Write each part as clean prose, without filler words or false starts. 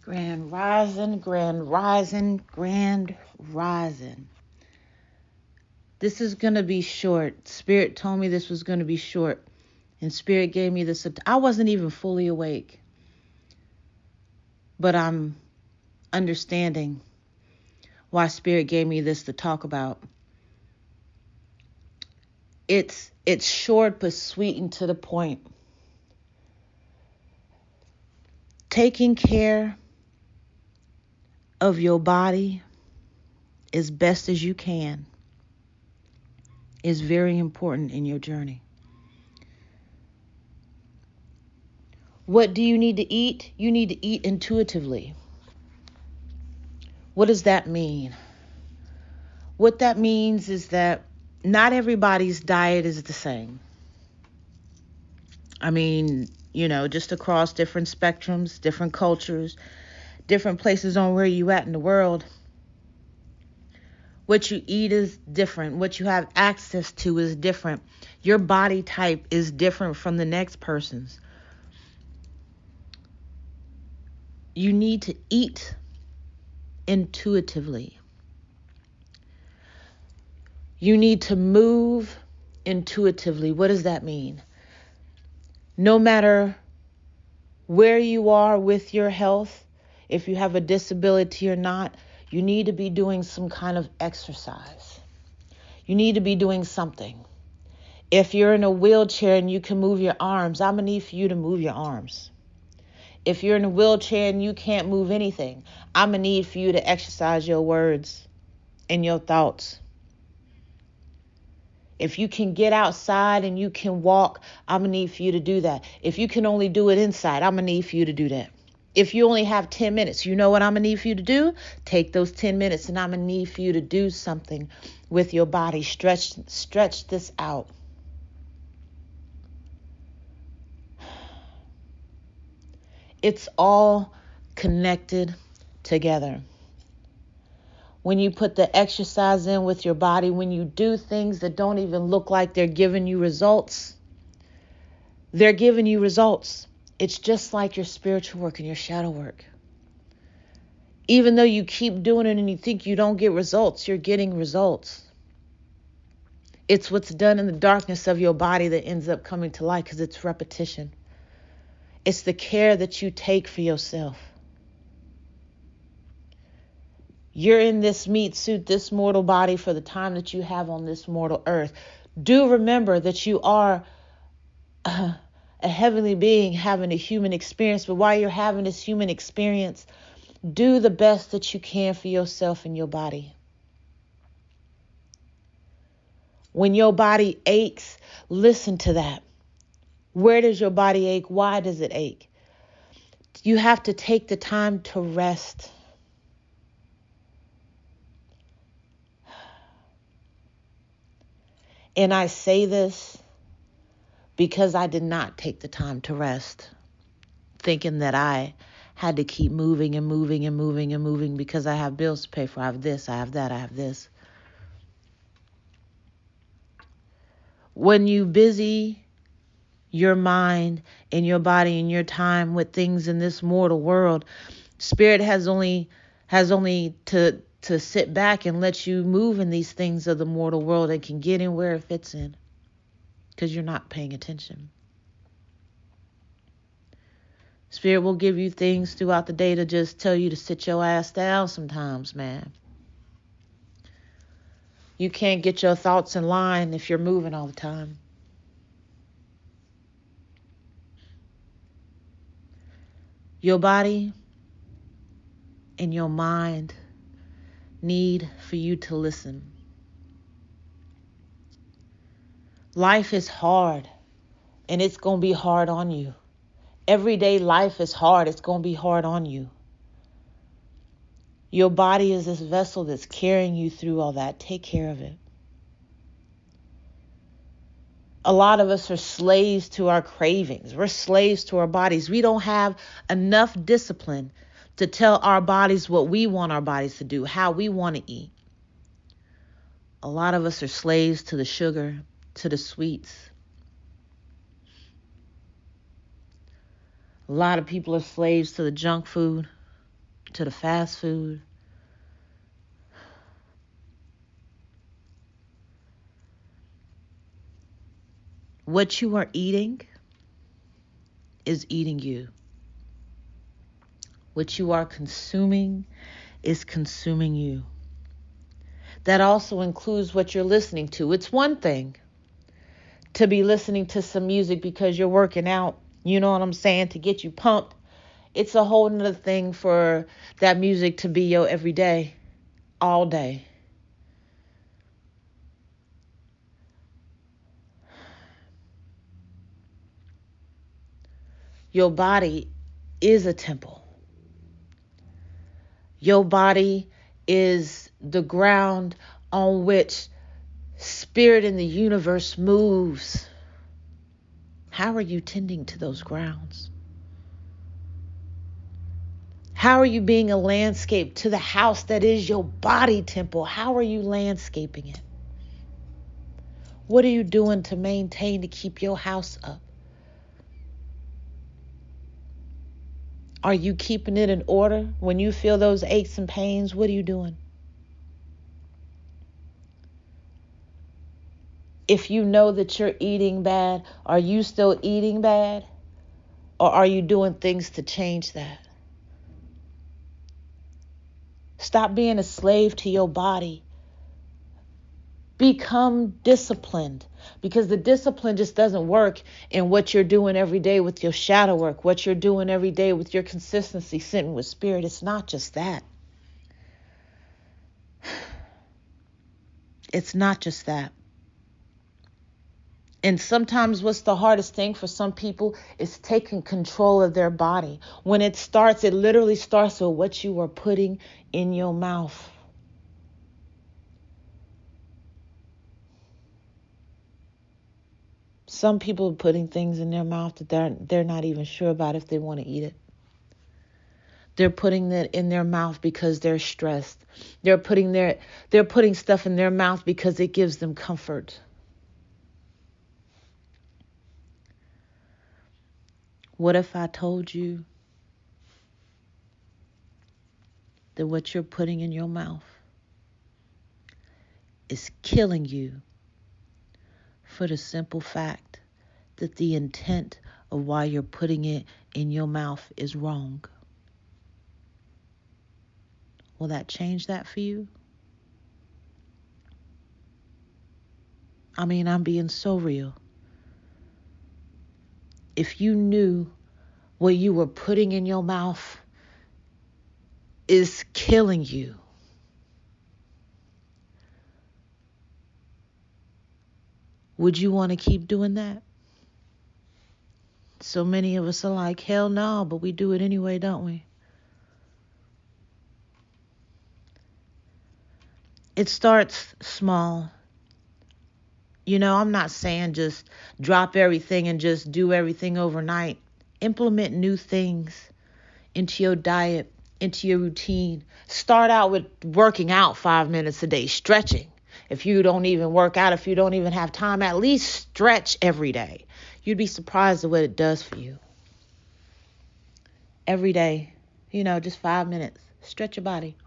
Grand rising, grand rising, grand rising. This is going to be short. Spirit told me this was going to be short. And Spirit gave me this. I wasn't even fully awake. But I'm understanding why Spirit gave me this to talk about. It's short but sweet and to the point. Taking care of your body as best as you can is very important in your journey. What do you need to eat? You need to eat intuitively. What does that mean? What that means is that not everybody's diet is the same. I mean, just across different spectrums, different cultures, different places on where you at in the world. What you eat is different. What you have access to is different. Your body type is different from the next person's. You need to eat intuitively. You need to move intuitively. What does that mean? No matter where you are with your health, if you have a disability or not, you need to be doing some kind of exercise. You need to be doing something. If you're in a wheelchair and you can move your arms, I'm going to need for you to move your arms. If you're in a wheelchair and you can't move anything, I'm going to need for you to exercise your words and your thoughts. If you can get outside and you can walk, I'm going to need for you to do that. If you can only do it inside, I'm going to need for you to do that. If you only have 10 minutes, you know what I'm going to need for you to do? Take those 10 minutes and I'm going to need for you to do something with your body. Stretch this out. It's all connected together. When you put the exercise in with your body, when you do things that don't even look like they're giving you results, they're giving you results. It's just like your spiritual work and your shadow work. Even though you keep doing it and you think you don't get results, you're getting results. It's what's done in the darkness of your body that ends up coming to light because it's repetition. It's the care that you take for yourself. You're in this meat suit, this mortal body for the time that you have on this mortal earth. Do remember that you are a heavenly being having a human experience. But while you're having this human experience, do the best that you can for yourself and your body. When your body aches, listen to that. Where does your body ache? Why does it ache? You have to take the time to rest. And I say this because I did not take the time to rest, thinking that I had to keep moving and moving and moving and moving because I have bills to pay for. I have this, I have that, I have this. When you busy your mind and your body and your time with things in this mortal world, Spirit has only to sit back and let you move in these things of the mortal world and can get in where it fits in because you're not paying attention. Spirit will give you things throughout the day to just tell you to sit your ass down sometimes, man. You can't get your thoughts in line if you're moving all the time. Your body and your mind need for you to listen. Life is hard, and it's going to be hard on you. Everyday life is hard. It's going to be hard on you. Your body is this vessel that's carrying you through all that. Take care of it. A lot of us are slaves to our cravings. We're slaves to our bodies. We don't have enough discipline to tell our bodies what we want our bodies to do, how we want to eat. A lot of us are slaves to the sugar, to the sweets. A lot of people are slaves to the junk food. to the fast food. What you are eating is eating you. What you are consuming is consuming you. That also includes what you're listening to. It's one thing to be listening to some music because you're working out, you know what I'm saying, to get you pumped. It's a whole nother thing for that music to be your everyday, all day. Your body is a temple. Your body is the ground on which spirit in the universe moves. How are you tending to those grounds? How are you being a landscape to the house that is your body temple? How are you landscaping it? What are you doing to maintain, to keep your house up? Are you keeping it in order? When you feel those aches and pains, what are you doing? If you know that you're eating bad, are you still eating bad? Or are you doing things to change that? Stop being a slave to your body. Become disciplined, because the discipline just doesn't work in what you're doing every day with your shadow work, what you're doing every day with your consistency sitting with spirit. It's not just that. It's not just that. And sometimes what's the hardest thing for some people is taking control of their body. When it starts, it literally starts with what you are putting in your mouth. Some people are putting things in their mouth that they're not even sure about if they want to eat it. They're putting it in their mouth because they're stressed. They're putting stuff in their mouth because it gives them comfort. What if I told you that what you're putting in your mouth is killing you for the simple fact that the intent of why you're putting it in your mouth is wrong? Will that change that for you? I mean, I'm being so real. If you knew what you were putting in your mouth is killing you, would you want to keep doing that? So many of us are like, hell no, but we do it anyway, don't we? It starts small. You know, I'm not saying just drop everything and just do everything overnight. Implement new things into your diet, into your routine. Start out with working out 5 minutes a day, stretching. If you don't even work out, if you don't even have time, at least stretch every day. You'd be surprised at what it does for you. Every day, just 5 minutes. Stretch your body.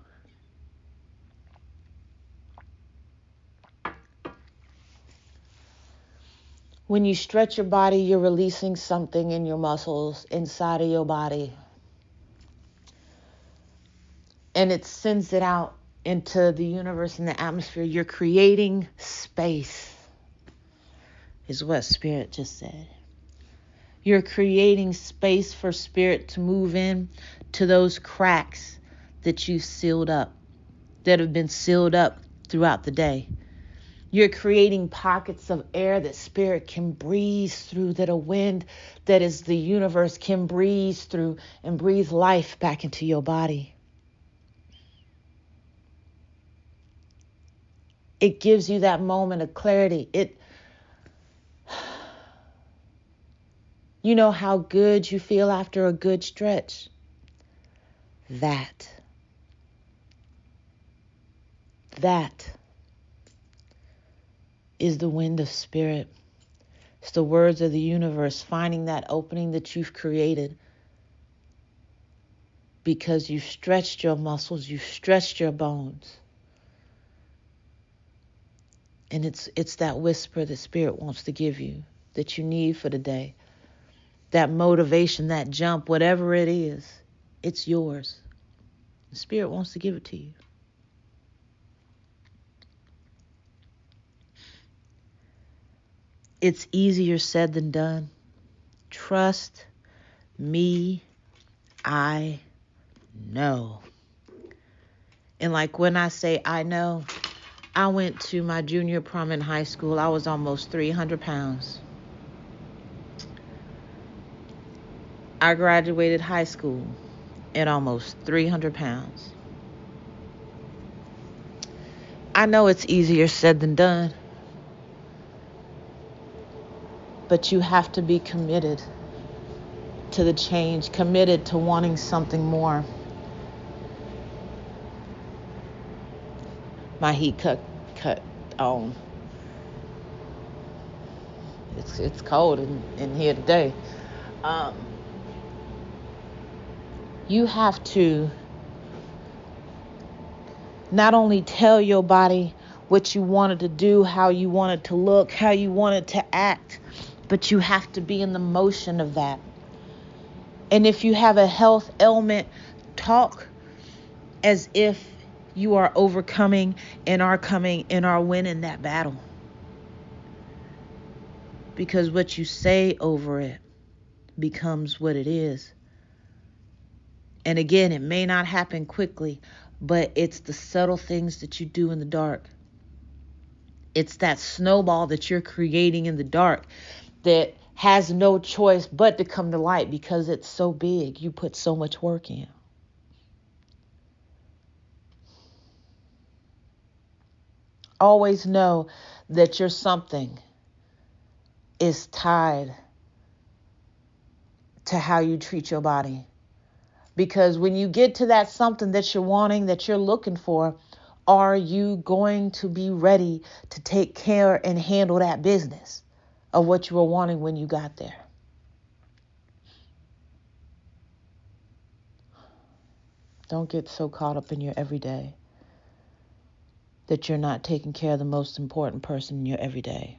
When you stretch your body, you're releasing something in your muscles inside of your body. And it sends it out into the universe and the atmosphere. You're creating space, is what Spirit just said. You're creating space for Spirit to move in to those cracks that you've sealed up, that have been sealed up throughout the day. You're creating pockets of air that Spirit can breathe through, that a wind that is the universe can breathe through and breathe life back into your body. It gives you that moment of clarity. You know how good you feel after a good stretch? That is the wind of Spirit. It's the words of the universe finding that opening that you've created because you've stretched your muscles, you've stretched your bones. And it's that whisper that Spirit wants to give you, that you need for the day. That motivation, that jump, whatever it is, it's yours. The Spirit wants to give it to you. It's easier said than done. Trust me, I know. And like when I say I know, I went to my junior prom in high school. I was almost 300 pounds. I graduated high school at almost 300 pounds. I know it's easier said than done, but you have to be committed to the change, committed to wanting something more. My heat cut on. It's cold in here today. You have to not only tell your body what you wanted to do, how you wanted to look, how you wanted to act, but you have to be in the motion of that. And if you have a health ailment, talk as if you are overcoming and are coming and are winning that battle. Because what you say over it becomes what it is. And again, it may not happen quickly, but it's the subtle things that you do in the dark. It's that snowball that you're creating in the dark that has no choice but to come to light because it's so big. You put so much work in. Always know that your something is tied to how you treat your body. Because when you get to that something that you're wanting, that you're looking for, are you going to be ready to take care and handle that business of what you were wanting when you got there? Don't get so caught up in your everyday that you're not taking care of the most important person in your everyday.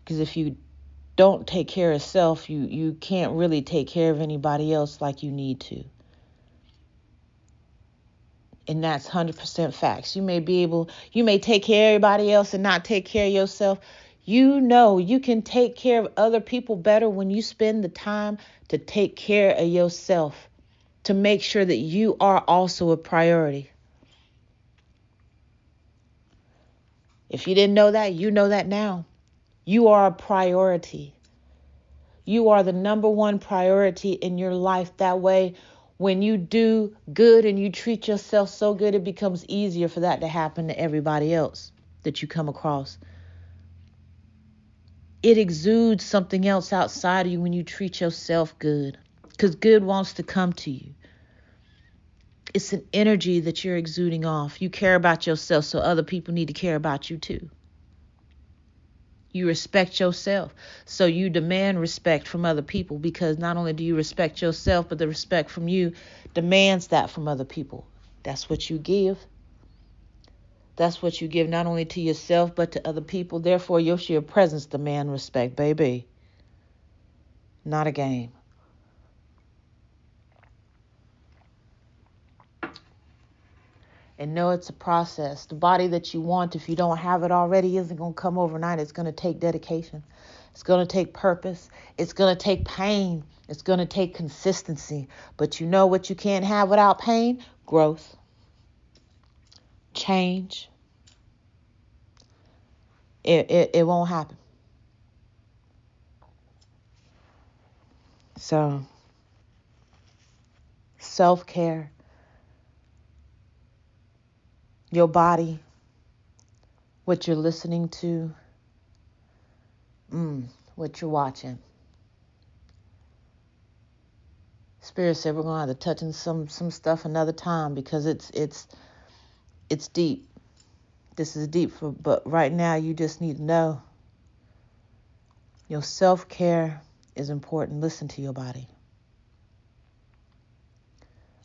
Because if you don't take care of self, you can't really take care of anybody else like you need to. And that's 100% facts. You may take care of everybody else and not take care of yourself. You know you can take care of other people better when you spend the time to take care of yourself, to make sure that you are also a priority. If you didn't know that, you know that now. You are a priority. You are the number one priority in your life. That way, when you do good and you treat yourself so good, it becomes easier for that to happen to everybody else that you come across. It exudes something else outside of you when you treat yourself good, because good wants to come to you. It's an energy that you're exuding off. You care about yourself, so other people need to care about you too. You respect yourself, so you demand respect from other people, because not only do you respect yourself, but the respect from you demands that from other people. That's what you give. That's what you give not only to yourself, but to other people. Therefore, your sheer presence demands respect, baby. Not a game. And know it's a process. The body that you want, if you don't have it already, isn't going to come overnight. It's going to take dedication. It's going to take purpose. It's going to take pain. It's going to take consistency. But you know what you can't have without pain? Growth. Change. It won't happen. So, self-care. Your body, what you're listening to, what you're watching. Spirit said we're gonna have to touch on some stuff another time, because it's deep. This is deep, but right now you just need to know your self-care is important. Listen to your body.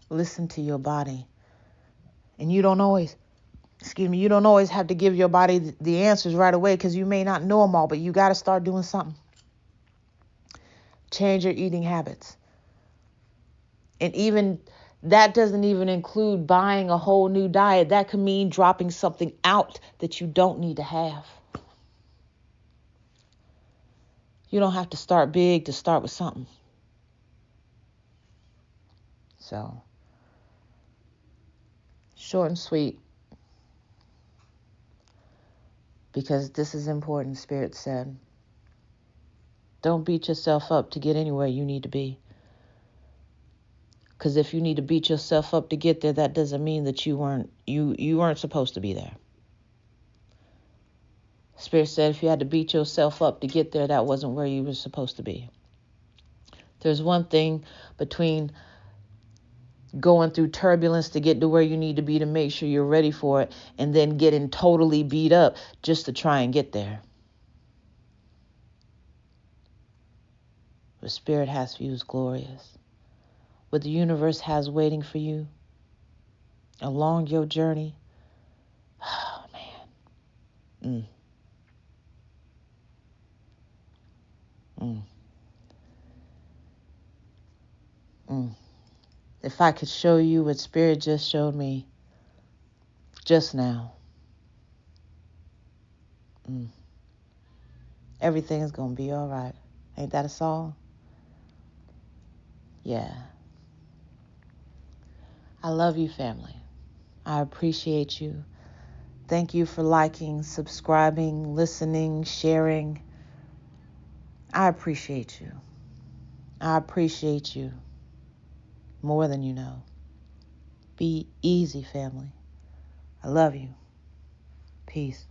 Listen to your body. And you don't always have to give your body the answers right away, because you may not know them all, but you got to start doing something. Change your eating habits. And even that doesn't even include buying a whole new diet. That could mean dropping something out that you don't need to have. You don't have to start big to start with something. So, short and sweet. Because this is important, Spirit said. Don't beat yourself up to get anywhere you need to be. Because if you need to beat yourself up to get there, that doesn't mean that you weren't supposed to be there. Spirit said if you had to beat yourself up to get there, that wasn't where you were supposed to be. There's one thing between going through turbulence to get to where you need to be to make sure you're ready for it, and then getting totally beat up just to try and get there. What Spirit has for you is glorious. What the universe has waiting for you along your journey, oh man. If I could show you what Spirit just showed me just now, everything is going to be all right. Ain't that a song? Yeah. I love you, family. I appreciate you. Thank you for liking, subscribing, listening, sharing. I appreciate you. I appreciate you more than you know. Be easy, family. I love you. Peace.